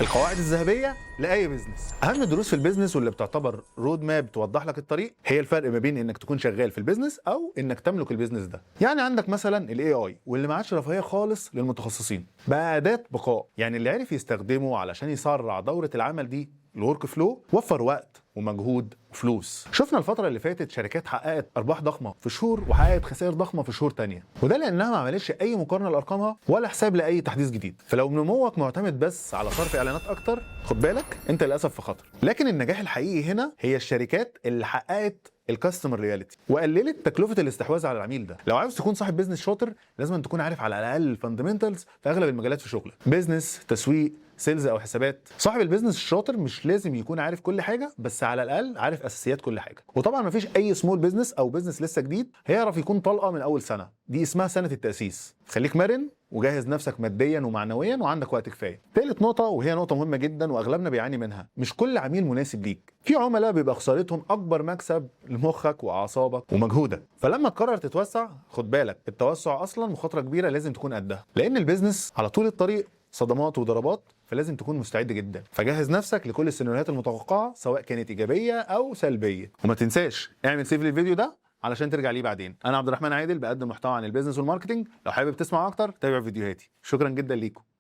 القواعد الذهبيه لاي بيزنس. اهم الدروس في البيزنس واللي بتعتبر رود ماب توضح لك الطريق هي الفرق ما بين انك تكون شغال في البيزنس او انك تملك البيزنس ده. يعني عندك مثلا الاي اي واللي ما عادش رفاهيه خالص للمتخصصين، بقى اداه بقاء. يعني اللي عرف يستخدمه علشان يسرع دوره العمل دي الورك فلو وفر وقت ومجهود وفلوس. شفنا الفترة اللي فاتت شركات حققت أرباح ضخمة في شهور وحققت خسائر ضخمة في شهور تانية، وده لأنها ما عملتش أي مقارنة لأرقامها ولا حساب لأي تحديث جديد. فلو نموك معتمد بس على صرف إعلانات أكتر، خد بالك أنت للأسف في خطر. لكن النجاح الحقيقي هنا هي الشركات اللي حققت الكاستمر رياليتي وقللت تكلفه الاستحواذ على العميل ده. لو عاوز تكون صاحب بيزنس شاطر لازم تكون عارف على الاقل الفاندمنتالز في اغلب المجالات في شغلك، بيزنس، تسويق، سيلز او حسابات. صاحب البيزنس الشاطر مش لازم يكون عارف كل حاجه، بس على الاقل عارف اساسيات كل حاجه. وطبعا مفيش اي سمول بيزنس او بيزنس لسه جديد هيعرف يكون طلقه من اول سنه، دي اسمها سنه التاسيس. خليك مرن وجهز نفسك ماديا ومعنويا وعندك وقت كفايه. تالت نقطه وهي نقطه مهمه جدا واغلبنا بيعاني منها، مش كل عميل مناسب ليك. في عملاء بيبقى خسارتهم اكبر مكسب لمخك واعصابك ومجهودك. فلما تقرر تتوسع خد بالك التوسع اصلا مخاطره كبيره لازم تكون قدها، لان البيزنس على طول الطريق صدمات وضربات، فلازم تكون مستعد جدا. فجهز نفسك لكل السيناريوهات المتوقعه سواء كانت ايجابيه او سلبيه. وما تنساش اعمل سيف للفيديو ده علشان ترجع ليه بعدين. انا عبد الرحمن عادل بقدم محتوى عن البيزنس والماركتنج. لو حابب تسمع اكتر تابع فيديوهاتي. شكرا جدا ليكم.